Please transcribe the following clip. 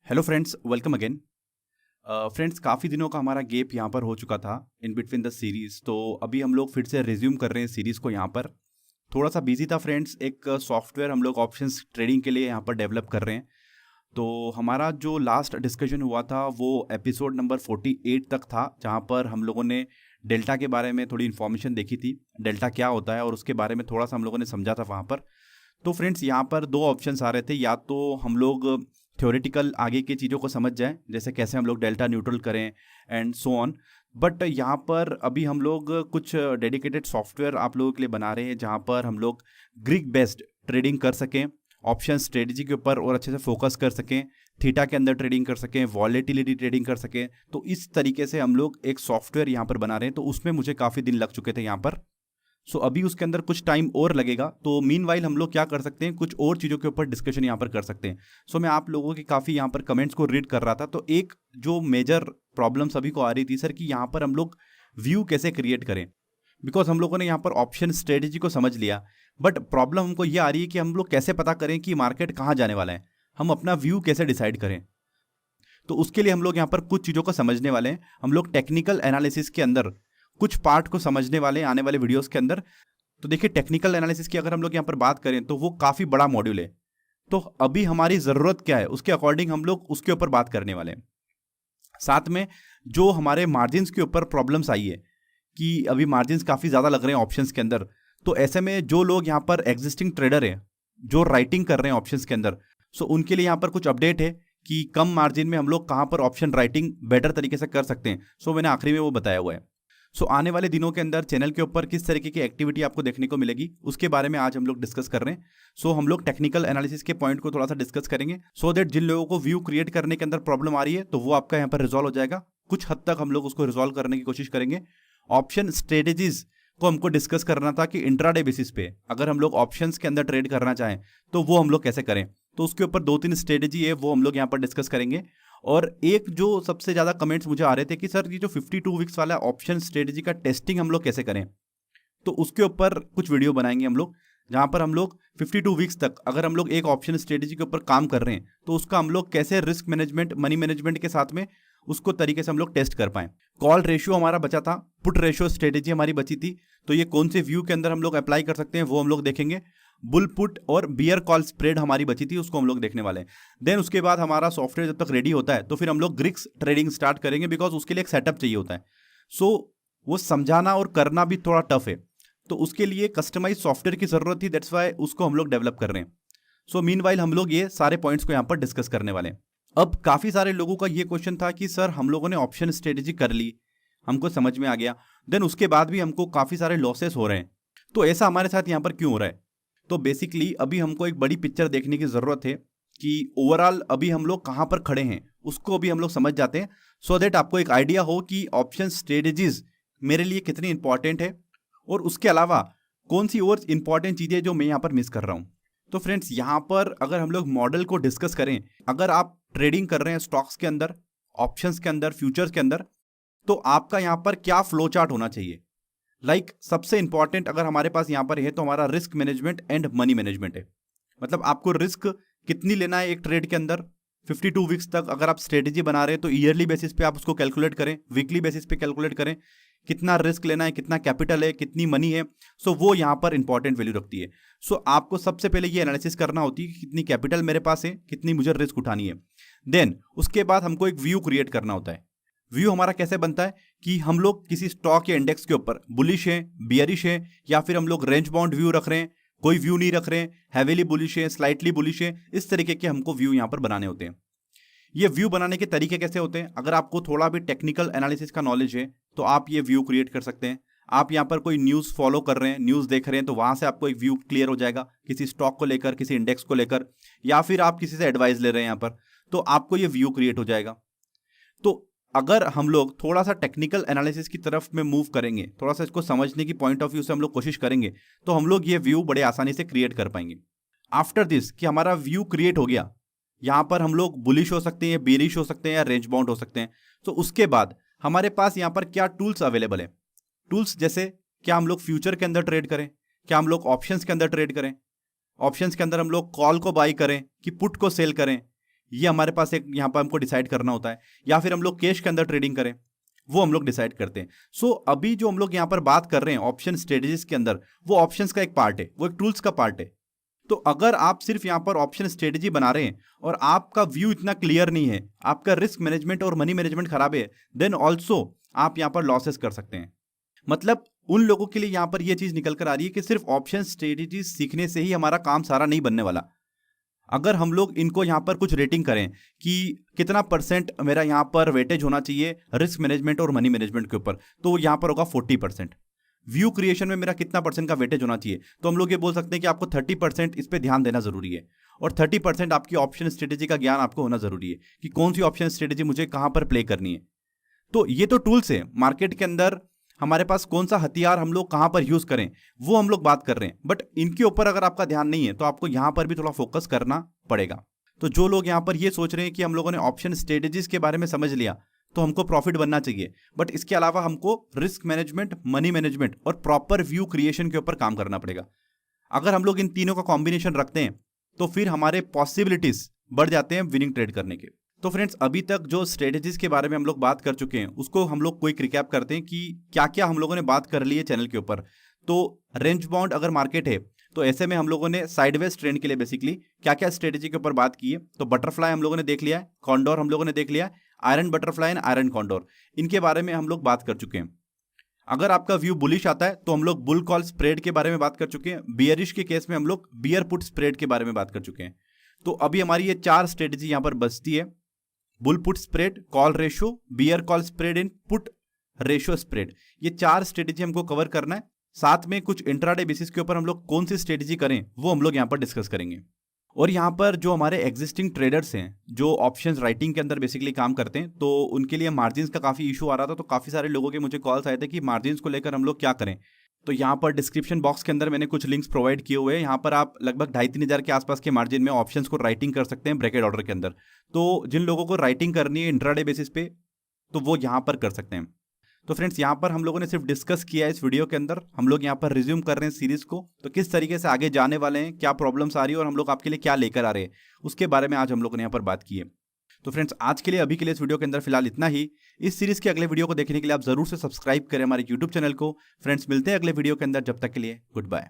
Hello friends, welcome again. Friends, काफ़ी दिनों का हमारा गैप यहाँ पर हो चुका था इन बिटवीन द सीरीज़। तो अभी हम लोग फिर से रिज्यूम कर रहे हैं सीरीज़ को यहाँ पर। थोड़ा सा बिजी था फ्रेंड्स, एक सॉफ्टवेयर हम लोग ऑप्शंस ट्रेडिंग के लिए यहाँ पर डेवलप कर रहे हैं। तो हमारा जो लास्ट डिस्कशन हुआ था वो एपिसोड नंबर 48 तक था, जहाँ पर हम लोगों ने डेल्टा के बारे में थोड़ी इन्फॉर्मेशन देखी थी। डेल्टा क्या होता है और उसके बारे में थोड़ा सा हम लोगों ने समझा था वहाँ पर। तो फ्रेंड्स, यहाँ पर दो ऑप्शंस आ रहे थे, या तो हम लोग थ्योरेटिकल आगे की चीज़ों को समझ जाएं, जैसे कैसे हम लोग डेल्टा न्यूट्रल करें एंड सो ऑन। बट यहाँ पर अभी हम लोग कुछ डेडिकेटेड सॉफ्टवेयर आप लोगों के लिए बना रहे हैं, जहाँ पर हम लोग ग्रीक बेस्ड ट्रेडिंग कर सकें, ऑप्शन स्ट्रेटजी के ऊपर और अच्छे से फोकस कर सकें, थीटा के अंदर ट्रेडिंग कर सकें, वॉलेटिलिटी ट्रेडिंग कर सकें। तो इस तरीके से हम लोग एक सॉफ्टवेयर यहाँ पर बना रहे हैं। तो उसमें मुझे काफ़ी दिन लग चुके थे यहाँ पर। सो अभी उसके अंदर कुछ टाइम और लगेगा। तो मीनवाइल हम लोग क्या कर सकते हैं, कुछ और चीज़ों के ऊपर डिस्कशन यहाँ पर कर सकते हैं। सो मैं आप लोगों की काफ़ी यहाँ पर कमेंट्स को रीड कर रहा था। तो एक जो मेजर प्रॉब्लम सभी को आ रही थी, सर, कि यहाँ पर हम लोग व्यू कैसे क्रिएट करें। बिकॉज हम लोगों ने यहाँ पर ऑप्शन स्ट्रेटेजी को समझ लिया, बट प्रॉब्लम हमको ये आ रही है कि हम लोग कैसे पता करें कि मार्केट कहाँ जाने वाला है, हम अपना व्यू कैसे डिसाइड करें। तो उसके लिए हम लोग यहाँ पर कुछ चीज़ों को समझने वाले हैं। हम लोग टेक्निकल एनालिसिस के अंदर कुछ पार्ट को समझने वाले हैं आने वाले वीडियोस के अंदर। तो देखिए, टेक्निकल एनालिसिस की अगर हम लोग यहाँ पर बात करें तो वो काफ़ी बड़ा मॉड्यूल है। तो अभी हमारी ज़रूरत क्या है, उसके अकॉर्डिंग हम लोग उसके ऊपर बात करने वाले हैं। साथ में जो हमारे मार्जिन्स के ऊपर प्रॉब्लम्स आई है कि अभी मार्जिन्स काफ़ी ज़्यादा लग रहे हैं ऑप्शंस के अंदर। तो ऐसे में जो लोग यहाँ पर एग्जिस्टिंग ट्रेडर हैं, जो राइटिंग कर रहे हैं ऑप्शंस के अंदर, सो उनके लिए यहाँ पर कुछ अपडेट है कि कम मार्जिन में हम लोग कहाँ पर ऑप्शन राइटिंग बेटर तरीके से कर सकते हैं। सो मैंने आखिरी में वो बताया हुआ है। सो आने वाले दिनों के अंदर चैनल के ऊपर किस तरीके की एक्टिविटी आपको देखने को मिलेगी, उसके बारे में आज हम लोग डिस्कस कर रहे हैं। सो हम लोग टेक्निकल एनालिसिस के पॉइंट को थोड़ा सा डिस्कस करेंगे, सो दैट जिन लोगों को व्यू क्रिएट करने के अंदर प्रॉब्लम आ रही है तो वो आपका यहाँ पर रिजॉल्व हो जाएगा। कुछ हद तक हम लोग उसको रिजॉल्व करने की कोशिश करेंगे। ऑप्शन स्ट्रेटेजीज को हमको डिस्कस करना था कि इंट्राडे बेसिस पे अगर हम लोग ऑप्शंस के अंदर ट्रेड करना चाहें तो वो हम लोग कैसे करें। तो उसके ऊपर 2-3 स्ट्रेटेजी है, वो हम लोग यहाँ पर डिस्कस करेंगे। और एक जो सबसे ज़्यादा कमेंट्स मुझे आ रहे थे कि सर, ये जो 52 वीक्स वाला ऑप्शन स्ट्रेटेजी का टेस्टिंग हम लोग कैसे करें। तो उसके ऊपर कुछ वीडियो बनाएंगे हम लोग, जहाँ पर हम लोग 52 वीक्स तक अगर हम लोग एक ऑप्शन स्ट्रेटेजी के ऊपर काम कर रहे हैं तो उसका हम लोग कैसे रिस्क मैनेजमेंट, मनी मैनेजमेंट के साथ में उसको तरीके से हम लोग टेस्ट कर पाएं। कॉल रेशियो हमारा बचा था, पुट रेशियो स्ट्रेटेजी हमारी बची थी। तो ये कौन से व्यू के अंदर हम लोग अप्लाई कर सकते हैं वो हम लोग देखेंगे। बुल पुट और बियर कॉल स्प्रेड हमारी बची थी, उसको हम लोग देखने वाले हैं। देन उसके बाद हमारा सॉफ्टवेयर जब तक रेडी होता है तो फिर हम लोग ग्रिक्स ट्रेडिंग स्टार्ट करेंगे, बिकॉज उसके लिए एक सेटअप चाहिए होता है। सो वो समझाना और करना भी थोड़ा टफ है। तो उसके लिए कस्टमाइज सॉफ्टवेयर की जरूरत थी, दैट्स वाई उसको हम लोग डेवलप कर रहे हैं। सो मीनवाइल हम लोग ये सारे पॉइंट्स को यहाँ पर डिस्कस करने वाले हैं। अब काफ़ी सारे लोगों का ये क्वेश्चन था कि सर, हम लोगों ने ऑप्शन स्ट्रेटेजी कर ली, हमको समझ में आ गया, देन उसके बाद भी हमको काफ़ी सारे लॉसेस हो रहे हैं, तो ऐसा हमारे साथ यहाँ पर क्यों हो रहा है। तो बेसिकली अभी हमको एक बड़ी पिक्चर देखने की ज़रूरत है कि ओवरऑल अभी हम लोग कहाँ पर खड़े हैं, उसको अभी हम लोग समझ जाते हैं, सो दैट आपको एक आइडिया हो कि ऑप्शन स्ट्रेटेजीज मेरे लिए कितनी इंपॉर्टेंट है और उसके अलावा कौन सी और इंपॉर्टेंट चीज़ें जो मैं यहाँ पर मिस कर रहा हूँ। तो फ्रेंड्स, यहाँ पर अगर हम लोग मॉडल को डिस्कस करें, अगर आप ट्रेडिंग कर रहे हैं स्टॉक्स के अंदर, ऑप्शंस के अंदर, फ्यूचर्स के अंदर, तो आपका यहाँ पर क्या फ्लो चार्ट होना चाहिए। सबसे इंपॉर्टेंट अगर हमारे पास यहाँ पर है तो हमारा risk management and money management है। मतलब आपको रिस्क कितनी लेना है एक ट्रेड के अंदर 52 वीक्स तक। अगर आप स्ट्रेटेजी बना रहे हैं तो ईयरली बेसिस पे आप उसको कैलकुलेट करें, वीकली बेसिस पे कैलकुलेट करें, कितना रिस्क लेना है, कितना कैपिटल है, कितनी मनी है। सो वो यहाँ पर इंपॉर्टेंट वैल्यू रखती है। सो आपको सबसे पहले ये एनालिसिस करना होती है कि कितनी कैपिटल मेरे पास है, कितनी मुझे रिस्क उठानी है। देन उसके बाद हमको एक व्यू क्रिएट करना होता है। व्यू हमारा कैसे बनता है कि हम लोग किसी स्टॉक या इंडेक्स के ऊपर बुलिश है, बियरिश है, या फिर हम लोग रेंज बाउंड व्यू रख रहे हैं, कोई व्यू नहीं रख रहे हैं, हैवीली बुलिश है, स्लाइटली बुलिश है। इस तरीके के हमको व्यू यहाँ पर बनाने होते हैं। ये व्यू बनाने के तरीके कैसे होते हैं, अगर आपको थोड़ा भी टेक्निकल एनालिसिस का नॉलेज है तो आप ये व्यू क्रिएट कर सकते हैं। आप यहाँ पर कोई न्यूज़ फॉलो कर रहे हैं, न्यूज़ देख रहे हैं, तो वहाँ से आपको एक व्यू क्लियर हो जाएगा किसी स्टॉक को लेकर, किसी इंडेक्स को लेकर, या फिर आप किसी से एडवाइस ले रहे हैं यहाँ पर, तो आपको ये व्यू क्रिएट हो जाएगा। तो अगर हम लोग थोड़ा सा टेक्निकल एनालिसिस की तरफ में मूव करेंगे, थोड़ा सा इसको समझने की पॉइंट ऑफ व्यू से हम लोग कोशिश करेंगे, तो हम लोग ये व्यू बड़े आसानी से क्रिएट कर पाएंगे। आफ्टर दिस कि हमारा व्यू क्रिएट हो गया, यहाँ पर हम लोग बुलिश हो सकते हैं, बेरिश हो सकते हैं, या रेंज बाउंड हो सकते हैं। तो उसके बाद हमारे पास यहाँ पर क्या टूल्स अवेलेबल है। टूल्स जैसे क्या हम लोग फ्यूचर के अंदर ट्रेड करें, क्या हम लोग ऑप्शंस के अंदर ट्रेड करें, ऑप्शंस के अंदर हम लोग कॉल को बाई करें कि पुट को सेल करें, ये हमारे पास एक यहाँ पर हमको डिसाइड करना होता है, या फिर हम लोग कैश के अंदर ट्रेडिंग करें, वो हम लोग डिसाइड करते हैं। सो अभी जो हम लोग यहाँ पर बात कर रहे हैं ऑप्शन स्ट्रेटेजीज के अंदर, वो ऑप्शंस का एक पार्ट है, वो एक टूल्स का पार्ट है। तो अगर आप सिर्फ यहाँ पर ऑप्शन स्ट्रेटेजी बना रहे हैं और आपका व्यू इतना क्लियर नहीं है, आपका रिस्क मैनेजमेंट और मनी मैनेजमेंट खराब है, देन ऑल्सो आप यहाँ पर लॉसेस कर सकते हैं। मतलब उन लोगों के लिए यहाँ पर यह चीज निकल कर आ रही है कि सिर्फ ऑप्शन स्ट्रेटेजी सीखने से ही हमारा काम सारा नहीं बनने वाला। अगर हम लोग इनको यहाँ पर कुछ रेटिंग करें कि कितना परसेंट मेरा यहाँ पर वेटेज होना चाहिए रिस्क मैनेजमेंट और मनी मैनेजमेंट के ऊपर, तो यहाँ पर होगा 40%। व्यू क्रिएशन में मेरा कितना परसेंट का वेटेज होना चाहिए, तो हम लोग ये बोल सकते हैं कि आपको 30% इस पर ध्यान देना जरूरी है, और 30% आपकी ऑप्शन स्ट्रेटेजी का ज्ञान आपको होना जरूरी है कि कौन सी ऑप्शन स्ट्रेटेजी मुझे कहां पर प्ले करनी है। तो ये तो टूल्स है मार्केट के अंदर, हमारे पास कौन सा हथियार हम लोग कहां पर यूज करें वो हम लोग बात कर रहे हैं, बट इनके ऊपर अगर आपका ध्यान नहीं है तो आपको यहां पर भी थोड़ा फोकस करना पड़ेगा। तो जो लोग यहां पर ये सोच रहे हैं कि हम लोगों ने ऑप्शन स्ट्रेटेजीज के बारे में समझ लिया तो हमको प्रॉफिट बनना चाहिए, बट इसके अलावा हमको रिस्क मैनेजमेंट, मनी मैनेजमेंट और प्रॉपर व्यू क्रिएशन के ऊपर काम करना पड़ेगा। अगर हम लोग इन तीनों का कॉम्बिनेशन रखते हैं तो फिर हमारे पॉसिबिलिटीज बढ़ जाते हैं विनिंग ट्रेड करने के। तो फ्रेंड्स, अभी तक जो स्ट्रेटेजीज के बारे में हम लोग बात कर चुके हैं उसको हम लोग क्विक रिकैप करते हैं कि क्या क्या हम लोगों ने बात कर ली है चैनल के ऊपर। तो रेंज बाउंड अगर मार्केट है तो ऐसे में हम लोगों ने साइडवेज ट्रेंड के लिए बेसिकली क्या क्या स्ट्रेटेजी के ऊपर बात की है। तो बटरफ्लाई हम लोगों ने देख लिया है, कॉन्डोर हम लोगों ने देख लिया है, iron butterfly and iron condor, इनके बारे में हम लोग बात कर चुके हैं। अगर आपका व्यू बुलिश आता है तो हम लोग बुल कॉल स्प्रेड के बारे में बात कर चुके हैं, बियरिश के केस में हम लोग बियर पुट स्प्रेड के बारे में बात कर चुके हैं। तो अभी हमारी ये 4 स्ट्रेटेजी यहां पर बचती है, bull put spread, call ratio, bear call spread and put ratio spread. ये 4 स्ट्रेटेजी हमको कवर करना है। साथ में कुछ इंट्राडे बेसिस के ऊपर हम लोग कौन सी स्ट्रेटेजी करें वो हम लोग यहाँ पर डिस्कस करेंगे। और यहाँ पर जो हमारे एग्जिस्टिंग ट्रेडर्स हैं जो ऑप्शंस राइटिंग के अंदर बेसिकली काम करते हैं, तो उनके लिए मार्जिन्स का काफ़ी इशू आ रहा था। तो काफ़ी सारे लोगों के मुझे कॉल्स आए थे कि मार्जिन्स को लेकर हम लोग क्या करें। तो यहाँ पर डिस्क्रिप्शन बॉक्स के अंदर मैंने कुछ लिंक्स प्रोवाइड किए हुए हैं। यहाँ पर आप लगभग 2,500-3,000 हज़ार के आसपास के मार्जिन में ऑप्शंस को राइटिंग कर सकते हैं ब्रैकेट ऑर्डर के अंदर। तो जिन लोगों को राइटिंग करनी है इंट्राडे बेसिस पे तो वो यहाँ पर कर सकते हैं। तो फ्रेंड्स, यहाँ पर हम लोगों ने सिर्फ डिस्कस किया है इस वीडियो के अंदर। हम लोग यहाँ पर रिज्यूम कर रहे हैं सीरीज को, तो किस तरीके से आगे जाने वाले हैं, क्या प्रॉब्लम्स आ रही है और हम लोग आपके लिए क्या लेकर आ रहे हैं, उसके बारे में आज हम लोगों ने यहाँ पर बात की है। तो फ्रेंड्स, आज के लिए अभी के लिए इस वीडियो के अंदर फिलहाल इतना ही। इस सीरीज के अगले वीडियो को देखने के लिए आप जरूर से सब्सक्राइब करें हमारे यूट्यूब चैनल को। फ्रेंड्स, मिलते हैं अगले वीडियो के अंदर, जब तक के लिए गुड बाय।